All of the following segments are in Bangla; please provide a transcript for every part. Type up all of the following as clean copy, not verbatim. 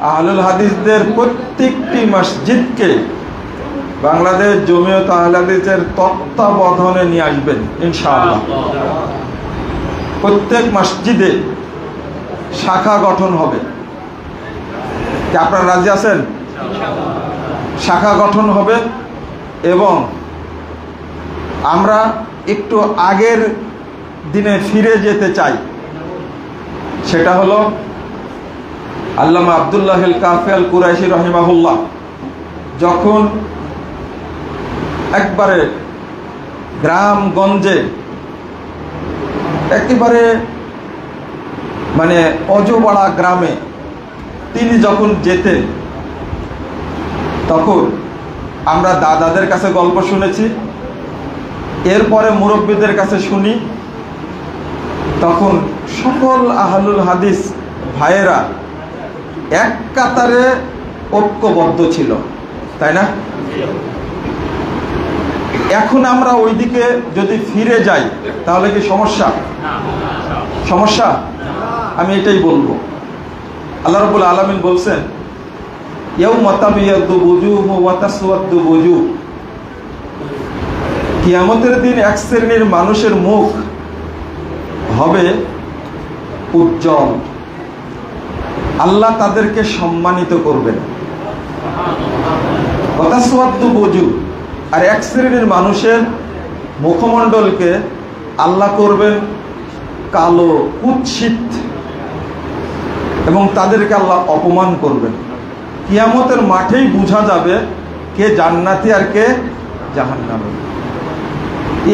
আহলুল হাদিসদের প্রত্যেকটি মসজিদকে বাংলাদেশ জমিয়ত আহলে হাদিসের তত্ত্বাবধানে নিয়ে আসবেন ইনশাআল্লাহ। প্রত্যেক মসজিদে শাখা গঠন হবে। কি আপনারা রাজি আছেন? শাখা গঠন হবে এবং আমরা একটু আগের দিনে ফিরে যেতে চাই। সেটা হলো আল্লামা আব্দুল্লাহ আল কাফি আল কুরাইশি রহিমাহুল্লাহ যখন একবারে গ্রামগঞ্জে একেবারে মানে অজপাড়া গ্রামে তিনি যখন যেতেন, তখন আমরা দাদাদের কাছে গল্প শুনেছি, এরপরে মুরব্বীদের কাছে শুনি, তখন সকল আহলুল হাদিস ভাইয়েরা এক কাতারে ঐক্যবদ্ধ ছিল, তাই না? এখন আমরা ওইদিকে যদি ফিরে যাই তাহলে কি সমস্যা? সমস্যা? আমি এটাই বলবো। আল্লাহ রাব্বুল আলামিন বলছেন, ইয়াউমা তাবিয়াদ্দু বুজুহু ওয়া তাসওয়াদ্দু বুজুহ, কিয়ামতের দিন এক শ্রেণীর মানুষের মুখ হবে উজ্জ্বল, আল্লাহ তাদেরকে সম্মানিত করবেন। ওয়া তাসওয়াদ্দু বুজুহ, আর এক শ্রেণীর মানুষের মুখমণ্ডলকে আল্লাহ করবেন কালো, কুৎসিত, এবং তাদেরকে আল্লাহ অপমান করবেন। কিয়ামতের মাঠেই বোঝা যাবে কে জান্নাতি আর কে জাহান্নামী।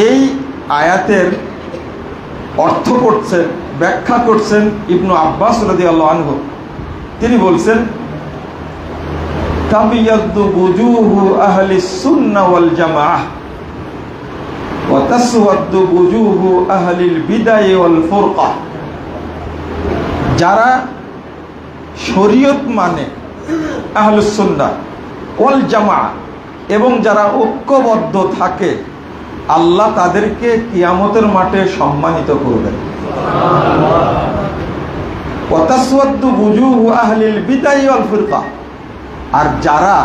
এই আয়াতের অর্থ করছেন, ব্যাখ্যা করছেন ইবনু আব্বাস রাদিয়াল্লাহু আনহু। তিনি বলছেন, তাবিয়াদ্দু বুজুহু আহলিস সুন্নাহ ওয়াল জামাআহ ওয়া তাসওয়াদ্দু বুজুহু আহলিল বিদায় ওয়াল ফুরকা। যারা শরীয়ত মানে আহলুস সুন্নাহ ওয়াল জামাআহ এবং যারা ঐক্যবদ্ধ থাকে, আল্লাহ তাদেরকে কিয়ামতের মাঠে সম্মানিত করবেন। ওয়া তাসওয়াদ্দু বুজুহু আহলিল বিদায় ওয়াল ফুরকা, আর যারা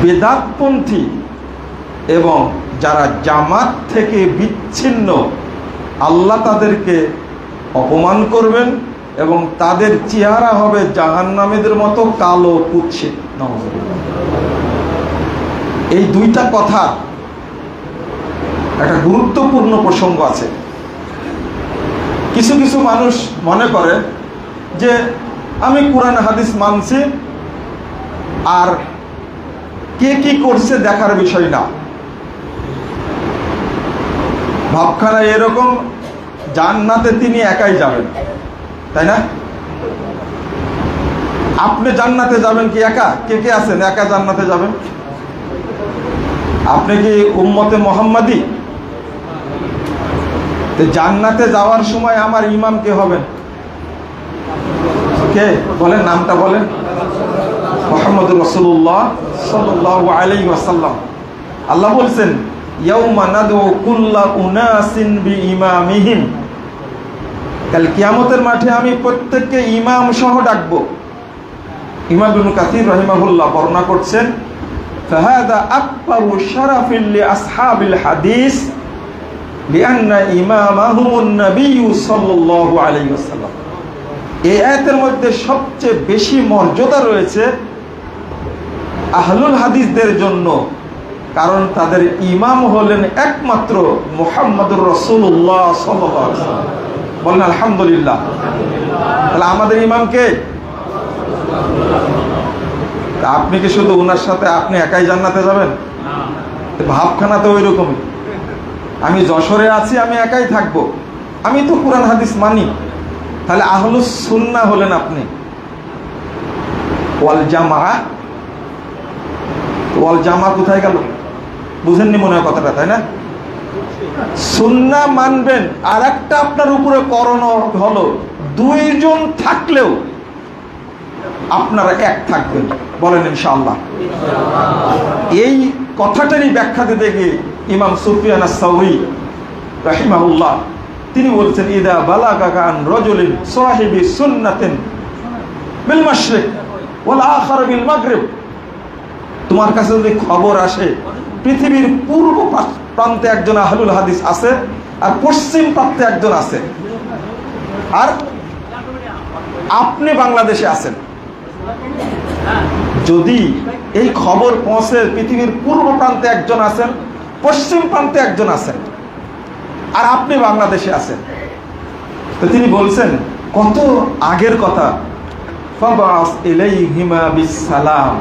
বেদাতপন্থী এবং যারা জামাত থেকে বিচ্ছিন্ন, আল্লাহ তাদেরকে অপমান করবেন এবং তাদের চেহারা হবে জাহান্নামীদের মতো কালো, কুৎসিত। এই দুইটা কথা একটা গুরুত্বপূর্ণ প্রসঙ্গ আছে। কিছু কিছু মানুষ মনে করে যে আমি কোরআন হাদিস মানছি, আর কে কি করছে দেখার বিষয় না। ভাবখানা এরকম, জান্নাতে তিনি একাই যাবেন, তাই না? আপনি জান্নাতে যাবেন কি একা? কে কে আছেন একা জান্নাতে যাবেন? আপনি কি উম্মতে মুহাম্মাদি? জান্নাতে যাওয়ার সময় আমার ইমাম কে হবেন? কে বলেন? নামটা বলেন। মুহাম্মদুর রাসূলুল্লাহ সাল্লাল্লাহু আলাইহি ওয়াসাল্লাম। আল্লাহ বলছেন, ইয়াউমা নাদউ কুল্লা উনাসিন বিইমামিহিম, কাল কিয়ামতের মাঠে আমি প্রত্যেককে ইমাম সহ ডাকবো। ইমাম ইবনে কাসির রাহিমাহুল্লাহ বর্ণনা করছেন, ফাহাদা আকবারু শারাফিন লিআসহাবিল হাদিস লিআন্না ইমামাহুমুন নবিয়্যু সাল্লাল্লাহু আলাইহি ওয়াসাল্লাম। এই আয়াতের মধ্যে সবচেয়ে বেশি মর্যাদা রয়েছে আহলুল হাদিসদের জন্য, কারণ তাদের ইমাম হলেন একমাত্র মুহাম্মদুর রাসূলুল্লাহ সাল্লাল্লাহু আলাইহি ওয়াসাল্লাম। বলেন আলহামদুলিল্লাহ। তাহলে আমাদের ইমাম কে? আপনি কি শুধু ওনার সাথে আপনি একাই জান্নাতে যাবেন? ভাবখানা তো ওই রকমই। আমি যশোরে আছি, আমি একাই থাকবো, আমি তো কোরআন হাদিস মানি। তাহলে আহলুস সুন্নাহ হলেন আপনি। ওয়াল জামাআহ, ওয়াল জামাআহ কোথায় গেল? বুঝেননি মনে হয় কথাটা, তাই না? সুন্নাহ মানবেন, আর একটা আপনার উপরে করণীয় হলো দুইজন থাকলেও আপনারা এক থাকবেন। বলেন ইনশাআল্লাহ। এই কথাটারই ব্যাখ্যা দিতে গিয়ে ইমাম সুফিয়ান আস-সাউরি রাহিমাহুল্লাহ তিনি বলছেন, ইদা বালাগাকা আন রাজুলিন সাহিবি সুন্নাতিন বিল মাশরিক ওয়াল আখার বিল মাগরিব। তোমার কাছে যদি খবর আসে পৃথিবীর পূর্ব প্রান্তে একজন আহলুল হাদিস আছে আর পশ্চিম প্রান্তে একজন আছে, আর আপনি বাংলাদেশে আছেন, যদি এই খবর পৌঁছে পৃথিবীর পূর্ব প্রান্তে একজন আছেন, পশ্চিম প্রান্তে একজন আছেন, আর আপনি বাংলাদেশে আছেন, তো তিনি বলছেন কত আগের কথা, ফাবাস ইলাইহিমা বিসসালাম,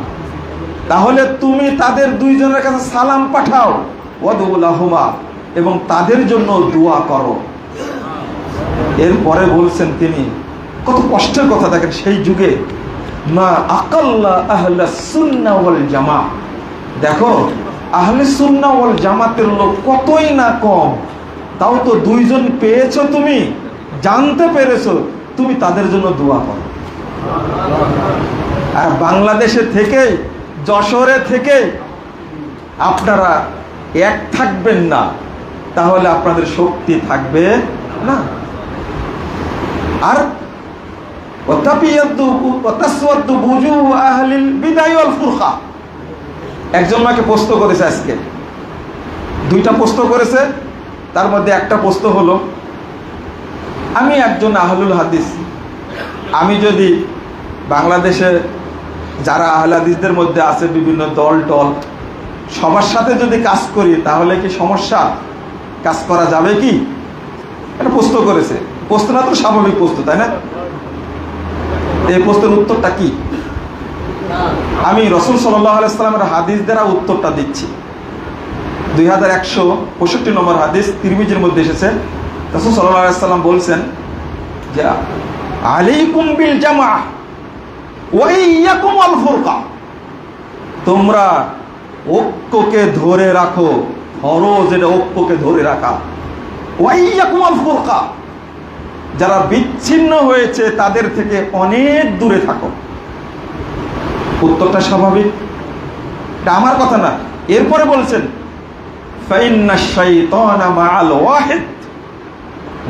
তাহলে তুমি তাদের দুইজনের কাছে সালাম পাঠাও, ওয়াদুলাহুমা, এবং তাদের জন্য দোয়া করো। এরপরে বলছেন তিনি, কত কষ্টের কথা দেখেন, সেই যুগে মা আকাল্লা আহলে সুন্নাহ ওয়াল জামাত, দেখো আহলে সুন্নাহ ওয়াল জামাতের লোক কতই না কম, তাও তো দুইজন পেয়েছো, তুমি জানতে পেরেছো, তুমি তাদের জন্য দোয়া করো। আর বাংলাদেশে থেকে, যশোরে থেকে আপনারা এক থাকবেন না, তাহলে আপনাদের শক্তি থাকবে না। আর একজন মাকে প্রশ্ন করেছে, আজকে দুইটা প্রশ্ন করেছে, তার মধ্যে একটা প্রশ্ন হলো, আমি একজন আহলুল হাদিস, আমি যদি বাংলাদেশে যারা আহলে হাদিসদের মধ্যে আছে বিভিন্ন দল টল, সবার সাথে যদি কাজ করি তাহলে কি সমস্যা, কাজ করা যাবে কি? একটা প্রশ্ন করেছে। প্রশ্নটা তো স্বাভাবিক প্রশ্ন, তাই না? এই প্রশ্নের উত্তরটা কি? আমি রাসূল সাল্লাল্লাহু আলাইহি ওয়াসাল্লামের হাদিস দ্বারা উত্তরটা দিচ্ছি। 2165 নম্বর হাদিস তিরমিজির মধ্যে এসেছে, রাসূল সাল্লাল্লাহু আলাইহি ওয়াসাল্লাম বলছেন যে আলাইকুম বিল জামাআহ ওয়া ইয়াকুম আল ফুরকা, তোমরা ঐক্যকে ধরে রাখো, ফরজ এটা ঐক্যকে ধরে রাখা। ওয়া ইয়াকুম আল ফুরকা, যারা বিচ্ছিন্ন হয়েছে তাদের থেকে অনেক দূরে থাকো। উত্তরটা স্বাভাবিক, এটা আমার কথা না। এরপরে বলছেন ফাইন্নাশ শাইতানা মাআল ওয়াহিদ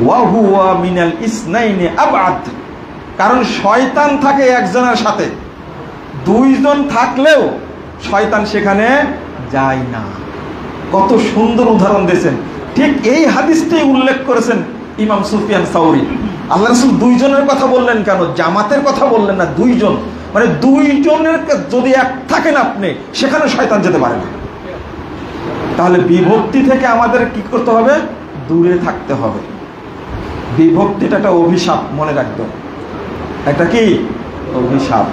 ওয়া হুয়া মিনাল ইসনাইনি আবআদ, কারণ শয়তান থাকে একজনের সাথে, দুইজন থাকলেও শয়তান সেখানে যায় না। কত সুন্দর উদাহরণ দিয়েছেন। ঠিক এই হাদিসটাই উল্লেখ করেছেন ইমাম সুফিয়ান সাউরি। আল্লাহ রাসূল দুইজনের কথা বললেন কেন, জামাতের কথা বললেন না, দুইজন, মানে দুইজনের যদি এক থাকেন আপনি, সেখানে শয়তান যেতে পারে না। তাহলে বিভক্তি থেকে আমাদের কি করতে হবে? দূরে থাকতে হবে। বিভক্তিটা একটা অভিশাপ, মনে রাখবেন, একটা কি অভিশাপ।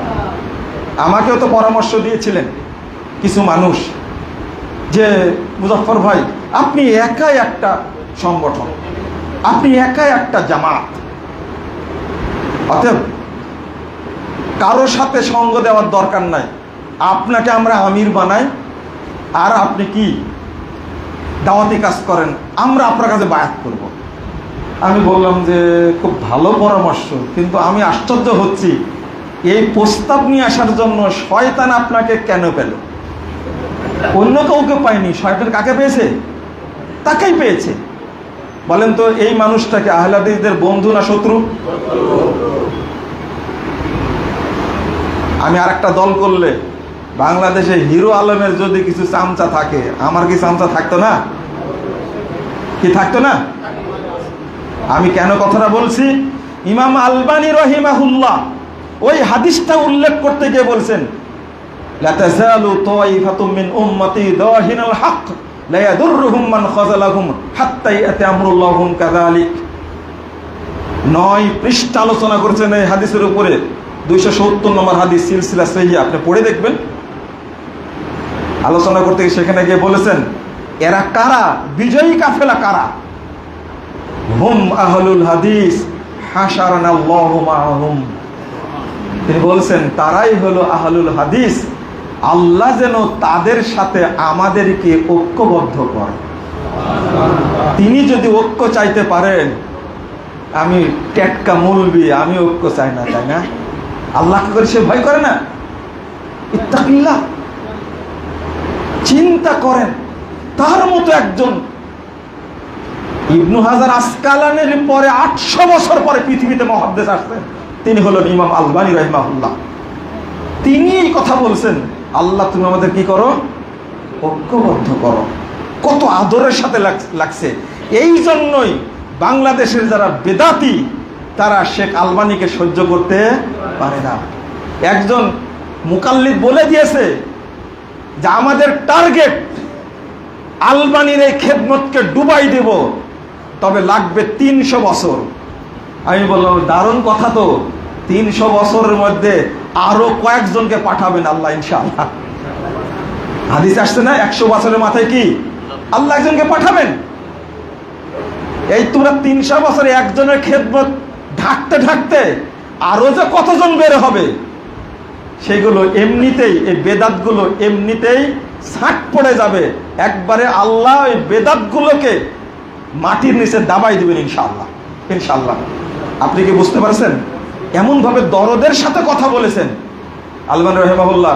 আমাকেও তো পরামর্শ দিয়েছিলেন কিছু মানুষ যে মুজফফর ভাই, আপনি একাই একটা সংগঠন, আপনি একাই একটা জামাত, অতএব কারোর সাথে সঙ্গ দেওয়ার দরকার নাই, আপনাকে আমরা আমির বানাই, আর আপনি কি দাওয়াতি কাজ করেন, আমরা আপনার কাছে বায়াত করব। আমি বললাম যে খুব ভালো পরামর্শ, কিন্তু আমি আশ্চর্য হচ্ছি এই প্রস্তাব নিয়ে আসার জন্য শয়তান আপনাকে কেন পেল? অন্য কাউকে পায়নি, শয়তান কাকে পেয়েছে? তাকেই পেয়েছে। বলেন তো এই মানুষটাকে আহলে হাদিসদের বন্ধু না শত্রু? আমি আর একটা দল করলে বাংলাদেশে হিরো আলমের যদি কিছু চামচা থাকে, আমার কি চামচা থাকতো না? কি থাকতো না? আমি কেন কথাটা বলছি? ইমাম আলবানী রহিমাহুল্লাহ ওই হাদিসটা উল্লেখ করতে গিয়ে বলছেন, লা তাযালু তায়ফাতুম মিন উম্মতি দাহিনাল হক লা ইয়াদুররুহুম মান খাযালাহুম হাত্তা ইয়াতি আমরুল্লাহুম কাযালিক। 9 পৃষ্ঠা আলোচনা করেছেন এই হাদিসের উপরে। 270 নম্বর হাদিস, সিলসিলা সহিহ, আপনি পড়ে দেখবেন। আলোচনা করতে গিয়ে সেখানে গিয়ে বলেছেন, এরা কারা? বিজয়ী কাফেলা কারা? হুম আহলুল হাদিস হাশারানাল্লাহু মাআহুম। তিনি বলছেন তারাই হলো আহলুল হাদিস, আল্লাহ যেন তাদের সাথে আমাদেরকে ঐক্যবদ্ধ করে। তিনি যদি ঐক্য চাইতে পারেন, আমি টেটকা মুলবি, আমি ঐক্য চাই না, তাই না? আল্লাহকে করে সে ভয় করে না? ইত্তাকিল্লাহ, চিন্তা করেন। তার মতো একজন ইবনু হাজার আসকালানের পরে 800 বছর পরে পৃথিবীতে মুহাদ্দিস আসছেন, তিনি হলেন ইমাম আলবানী রাহিমাহুল্লাহ। তিনি এই কথা বলছেন, আল্লাহ তুমি আমাদের কি করো, ঐক্যবদ্ধ করো। কত আদরের সাথে লাগছে। এই জন্যই বাংলাদেশের যারা বেদাতি তারা শেখ আলবানীকে সহ্য করতে পারে না। একজন মুকাল্লিদ বলে দিয়েছে যে আমাদের টার্গেট আলবানীর এই খেদমতকে ডুবাই দেব, তবে লাগবে 300 বছর। আমি বললাম দারুণ কথা তো, 300 বছরের মধ্যে আরো কয়েকজনকে পাঠাবেন আল্লাহ ইনশাআল্লাহ। হাদিস আসছে না 100 বছরের মাথায় কি আল্লাহ একজনকে পাঠাবেন। এই তোমরা 300 বছরে একজনের খেদমত ঢাকতে ঢাকতে আরো যে কতজন বের হবে, সেগুলো এমনিতেই, এই বেদাতগুলো এমনিতেই ছাট পড়ে যাবে। একবারে আল্লাহ এই বেদাতগুলোকে মাটির নিচে দাবাই দিবেন ইনশাআল্লাহ, ইনশাআল্লাহ। আপনি কি বুঝতে পারছেন? এমন ভাবে দরদের সাথে কথা বলেছেন আলবানী রাহিমাহুল্লাহ।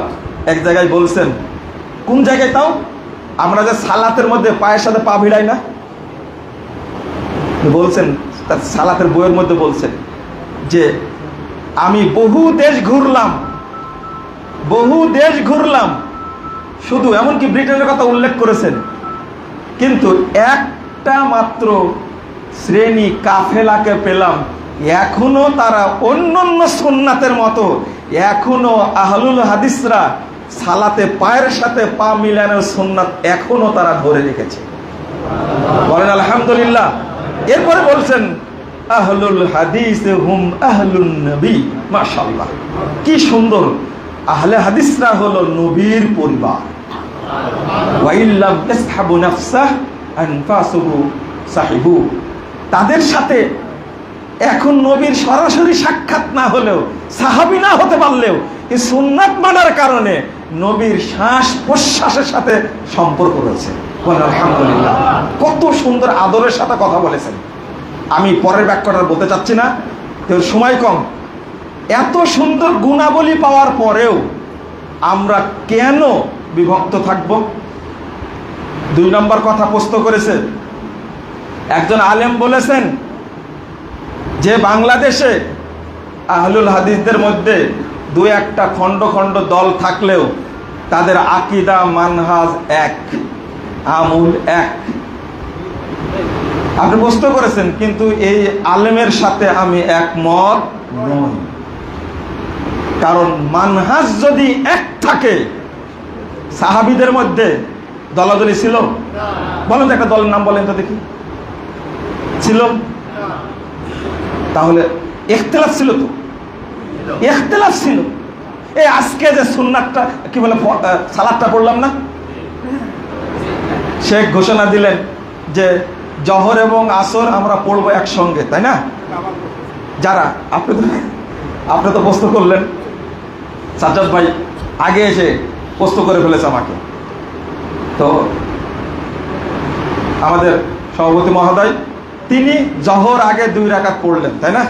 এক জায়গায় বলছেন, কোন জায়গায় তাও, আমরা যে সালাতের মধ্যে পায়ের সাথে পা ভিড়াই না, বলছেন তার সালাতের বইয়ের মধ্যে বলছেন যে আমি বহু দেশ ঘুরলাম, শুধু এমনকি ব্রিটেনের কথা উল্লেখ করেছেন, কিন্তু একটা মাত্র শ্রেণী কাফেলাকে পেলাম, এখনো তারা অন্যান্য সুন্নাতের মতো এখনো আহলুল হাদিসরা সালাতে পায়ের সাথে পা মিলানোর সুন্নাত এখনো তারা ধরে রেখেছে। বলেন আলহামদুলিল্লাহ। এরপরে বলছেন আহলুল হাদিস হুম আহলুন নবী। মাশাআল্লাহ, কি সুন্দর। আহলে হাদিসরা হলো নবীর পরিবার। ওয়া ইল্লাম ইয়াসহাবু নাফসাহু আনফাসুহু সাহিবু। তাদের সাথে এখন নবীর সরাসরি সাক্ষাৎ না হলেও, সাহাবী না হতে পারলেও, এই সুন্নাত মানার কারণে নবীর শ্বাস প্রশ্বাসের সাথে সম্পর্ক রয়েছে। বলেন আলহামদুলিল্লাহ। কত সুন্দর আদরের সাথে কথা বলেছেন। আমি পরের ব্যাখ্যাটা বলতে চাচ্ছি না, সময় কম। এত সুন্দর গুণাবলী পাওয়ার পরেও আমরা কেন বিভক্ত থাকব? 2 নম্বর কথা প্রশ্ন করেছে একজন আলেম, বলেছেন যে বাংলাদেশে আহলুল হাদিসদের মধ্যে 2-1টা খণ্ড খণ্ড দল থাকলেও তাদের আকীদা মানহাজ এক, আমল এক। আপনি প্রশ্ন করেছেন, কিন্তু এই আলেমের সাথে আমি একমত নই। কারণ মানহাজ যদি এক থাকে, সাহাবীদের মধ্যে দলাদলি ছিল? বলেন তো একটা দলের নাম বলেন তো দেখি, ছিল? তাহলে ইখতিলাফ ছিল তো, ইখতিলাফ ছিল। এই আজকে যে সুন্নাতটা কি বলে সালাতটা পড়লাম না, শেখ ঘোষণা দিলেন যে জহর এবং আসর আমরা পড়বো একসঙ্গে, তাই না? যারা আপনি তো প্রশ্ন করলেন, সাজ্জাদ ভাই আগে এসে প্রশ্ন করে ফেলেছে আমাকে। তো আমাদের সভাপতি মহোদয় তিনি জহর আগে 2 রাকাত পড়লেন, তাই না?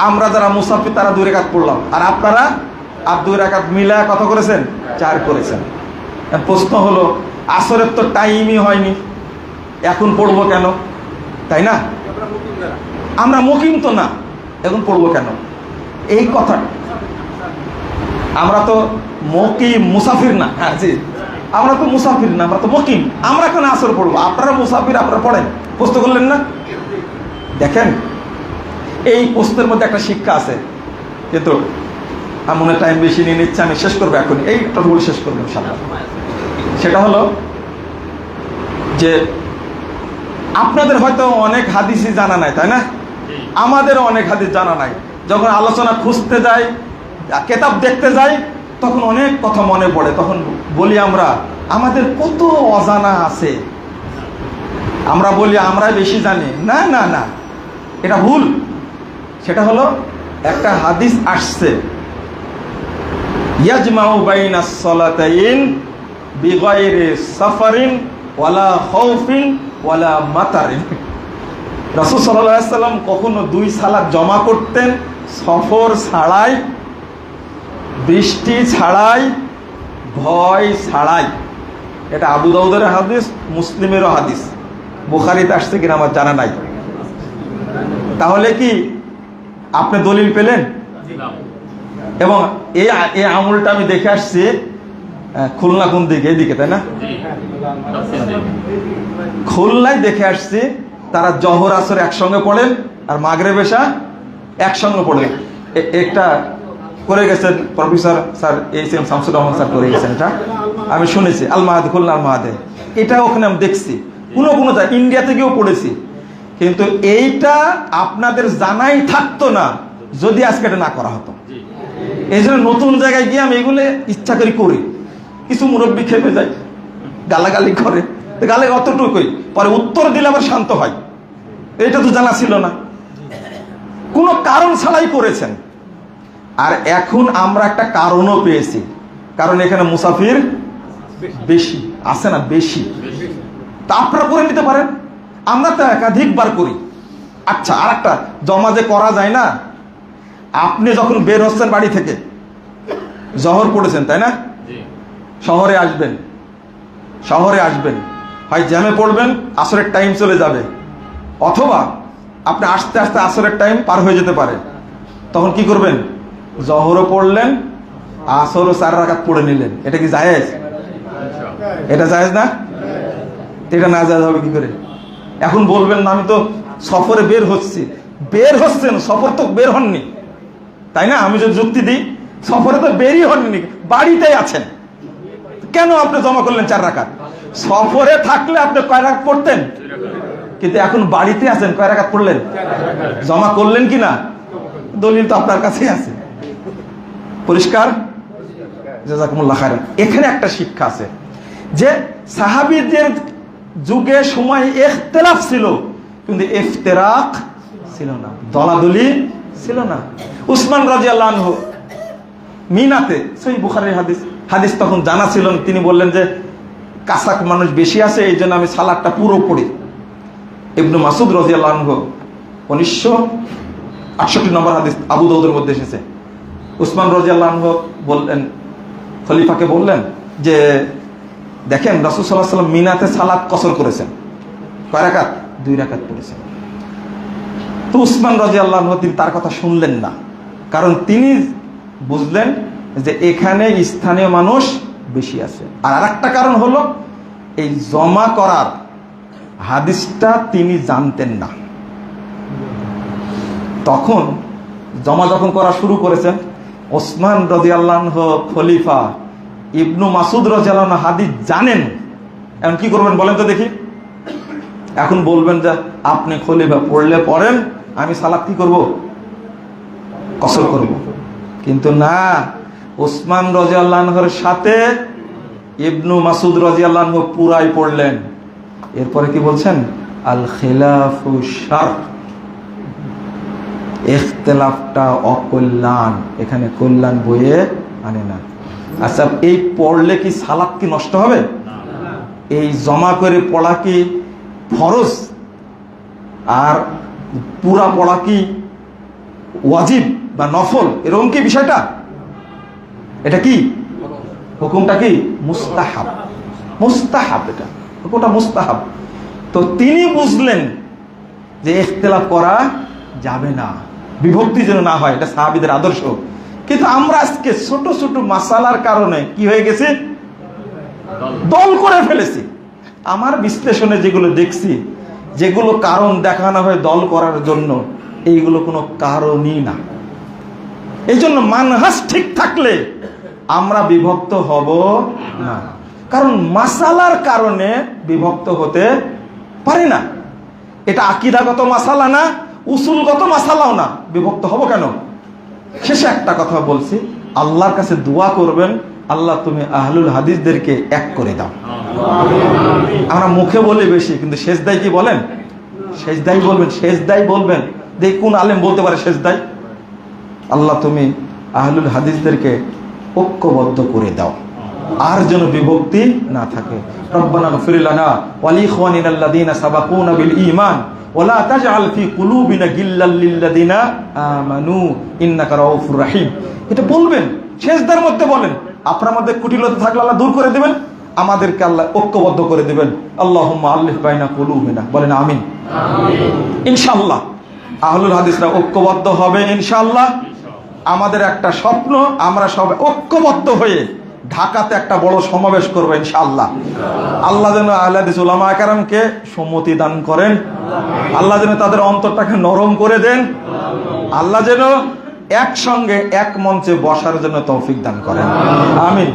আমরা যারা মুসাফির তারা 2 রাকাত পড়লাম, আর আপনারা আর 2 রাকাত মিলায় কত করেছেন? 4 করেছেন। প্রশ্ন হলো, আসরের তো টাইমই হয়নি, এখন পড়বো কেন? তাই না? আমরা মুকিম তো না, এখন পড়বো কেন? এই কথা, আমরা তো মুকিম, মুসাফির না। হ্যাঁ জি, আমরা তো মুসাফির না, আমরা তো মুকিম। আমরা কেন আসর পড়বো? আপনারা মুসাফির, আপনারা পড়েন। প্রশ্ন করলেন না? দেখেন, এই প্রশ্নের মধ্যে একটা শিক্ষা আছে, কিন্তু মনে টাইম বেশি নিয়ে নিচ্ছে, আমি শেষ করবো এখন, এইটা বলে শেষ করবো ইনশাআল্লাহ। সেটা হলো যে আপনাদের হয়তো অনেক হাদিসই জানা নাই, তাই না? আমাদেরও অনেক হাদিস জানা নাই। যখন আলোচনা খুঁজতে যাই, কিতাব দেখতে যাই, তখন অনেক কথা মনে পড়ে। তখন বলি আমরা, আমাদের কত অজানা আছে। আমরা বলি আমরাই বেশি জানি। না না না, এটা ভুল। সেটা হলো, একটা হাদিস আসছে, ইয়াজমাউ বাইনাস সালাতাইন বিগাইরি সাফারিন ওয়ালা খাউফিন ওয়ালা মাতারিন। রাসূল সাল্লাল্লাহু আলাইহি সাল্লাম কখনো 2 সালাত জমা করতেন, সফর ছাড়াই, বৃষ্টি ছাড়াই, ভয় ছাড়াই। এটা আবু দাউদের হাদিস, মুসলিমেরও হাদিস, বুখারীতে আসছে কিনা আমার জানা নাই। তাহলে কি আপনি দলিল পেলেন? এবং এই আমলটা আমি দেখে আসছি খুলনা কোন দিকে, এদিকে, তাই না? খুলনায় দেখে আসছি তারা জহর আসর একসঙ্গে পড়েন আর মাগরিব এশা একসঙ্গে পড়েন। একটা করে গেছেন professor sir HM. Shamsur Rahman sir করে গেছেন, এটা আমি শুনেছি। আল মাহাদে, খুলনা আল মাহাদে, এটা ওখানে আমি দেখছি। কোনো ইন্ডিয়া থেকেও পড়েছি। কিন্তু এইটা আপনাদের জানাই থাকতো না যদি আজকে এটা না করা হতো। এই জন্য নতুন জায়গায় গিয়ে আমি এগুলো ইচ্ছা করি। কিছু মুরব্বী খেপে যায়, গালাগালি করে, গালে অতটুকুই, পরে উত্তর দিলে আবার শান্ত হয়। এটা তো জানা ছিল না, কোনো কারণ ছাড়াই করেছেন। আর এখন আমরা একটা কারণও পেয়েছি, কারণ এখানে মুসাফির বেশি আছে না, বেশি, তা আপনারা করে নিতে পারেন। আমরা তো একাধিকবার করি। আচ্ছা, আর একটা জমা যে করা যায় না, আপনি যখন বের হচ্ছেন বাড়ি থেকে, জহর পড়েছেন তাই না, শহরে আসবেন, হয় জ্যামে পড়বেন, আসরের টাইম চলে যাবে, অথবা আপনি আস্তে আস্তে আসরের টাইম পার হয়ে যেতে পারে। তখন কি করবেন? জহরও পড়লেন, আসরও 4 রাকাত পড়ে নিলেন। এটা কি জায়েজ? এটা জায়েজ না? এটা না জায়েজ হবে কি করে? এখন বলবেন না, আমি তো সফরে বের হচ্ছেন, সফর তো বের হননি, তাই না? আমি যদি যুক্তি দিই, সফরে তো বেরই হননি, বাড়িতেই আছেন, কেন আপনি জমা করলেন 4 রাকাত? সফরে থাকলে আপনি কয় রাকাত পড়তেন, কিন্তু এখন বাড়িতে আছেন, কয় রাকাত পড়লেন? জমা করলেন কি না? দলিল তো আপনার কাছেই আছে। পরিষ্কার? জাযাকুমুল্লাহ খায়রান। এখানে একটা শিক্ষা আছে যে সাহাবীদের যুগে সময় ইখতিলাফ ছিল, কিন্তু ইফতিরাক ছিল না, দলাদলি ছিল না। উসমান রাদিয়াল্লাহু আনহু মিনাতে, সহিহ বুখারীর হাদিস তখন জানা ছিল, তিনি বললেন যে কাসাক মানুষ বেশি আছে, এই জন্য আমি সালাতটা পুরো পড়ি। ইবনে মাসউদ রাদিয়াল্লাহু আনহু 1968 নম্বর হাদিস আবু দাউদের মধ্যে এসেছে। উসমান রাদিয়াল্লাহু আনহু বললেন, খলিফাকে বললেন যে দেখেন রাসূল সাল্লাল্লাহু আলাইহি ওয়াসাল্লাম মিনাতে সালাত কসর করেছেন, কয় রাকাত? 2 রাকাত পড়েছেন। তো উসমান রাদিয়াল্লাহু আনহু তিনি তার কথা শুনলেন না, কারণ তিনি বুঝলেন যে এখানে স্থানীয় মানুষ বেশি আছে। আর আরেকটা কারণ হলো এই জমা করার হাদিসটা তিনি জানতেন না। তখন জমা যখন করা শুরু করেছেন, ওসমান রাদিয়াল্লাহু আনহু খলিফা, ইবনু মাসউদ রাদিয়াল্লাহু আনহু হাদিস জানেন, এখন কি করবেন বলেন তো দেখি? এখন বলবেন যে আপনি খলিফা, পড়লে পড়েন, আমি সালাত কি করব? কসর করব। কিন্তু না, ওসমান রাদিয়াল্লাহু আনহুর সাথে ইবনু মাসউদ রাদিয়াল্লাহু আনহু পুরাই পড়লেন। এরপরে কি বলছেন? আল খিলাফু শার, ইখতিলাফটা অকল্যাণ, এখানে কল্যাণ বয়ে আনে না। আচ্ছা, এই পড়লে কি সালাত কি নষ্ট হবে? এই জমা করে পড়া কি ফরজ? আর পুরা পড়া কি ওয়াজিব বা নফল? এরকম কি বিষয়টা? এটা কি হুকুমটা? কি মুস্তাহাব। মুস্তাহাব, এটা হুকুমটা মুস্তাহাব। তো তিনি বুঝলেন যে ইখতিলাফ করা যাবে না, বিভক্তি যেন না হয়, এটা সাহাবীদের আদর্শ। কিন্তু আমরা আজকে ছোট ছোট মাসালার কারণে কি হয়ে গেছে? দল করে ফেলেছি। আমার বিশ্লেষণে যেগুলো দেখছি, যেগুলো কারণ দেখানো হয় দল করার জন্য, এইগুলো কোনো কারণই না। এই জন্য মানহাজ ঠিক থাকলে আমরা বিভক্ত হব না, কারণ মাসালার কারণে বিভক্ত হতে পারি না। এটা আকীদাগত মাসালা না, উসুলগত মাসালাও না, বিভক্ত হব কেন? শেষে একটা কথা বলছি, আল্লাহর কাছে দোয়া করবেন, আল্লাহ তুমি আহলুল হাদিসদেরকে এক করে দাও। আমরা মুখে বলি বেশি, কিন্তু সেজদায় কি বলেন? সেজদাই বলবেন, সেজদাই বলবেন। দেখ কোন আলেম বলতে পারে সেজদাই? আল্লাহ তুমি আহলুল হাদিসদেরকে ঐক্যবদ্ধ করে দাও, আর যেন বিভক্তি না থাকে। রব্বানা গফির লানা ওয়া লিইখওয়ানিনা আল্লাযীনা সাবাকুনা বিল ঈমান ওয়া লা তাজআল ফি কুলুবিনা গিল্লাল লিল্লাযীনা আমানু ইন্নাকা রাউফুর রহিম। এটা বলবেন, সেজদার মধ্যে বলেন। আপনার মধ্যে কুটিলতা থাকলে আল্লাহ দূর করে দিবেন, আমাদেরকে আল্লাহ ঐক্যবদ্ধ করে দিবেন। আল্লাহুম্মা আল্লিফ বাইনা কুলুবিনা, বলেন আমিন। আমিন ইনশাআল্লাহ। আহলুল হাদিসরা ঐক্যবদ্ধ হবে ইনশাআল্লাহ। আমাদের একটা স্বপ্ন, আমরা সবাই ঐক্যবদ্ধ হয়ে ঢাকাতে একটা বড় সমাবেশ করবো ইনশাআল্লাহ। আল্লাহ যেন আহলে হাদিস উলামা কেরামকে সম্মতি দান করেন, আল্লাহ যেন তাদের অন্তরটাকে নরম করে দেন, আল্লাহ যেন একসঙ্গে এক মঞ্চে বসার জন্য তৌফিক দান করেন, আমিন।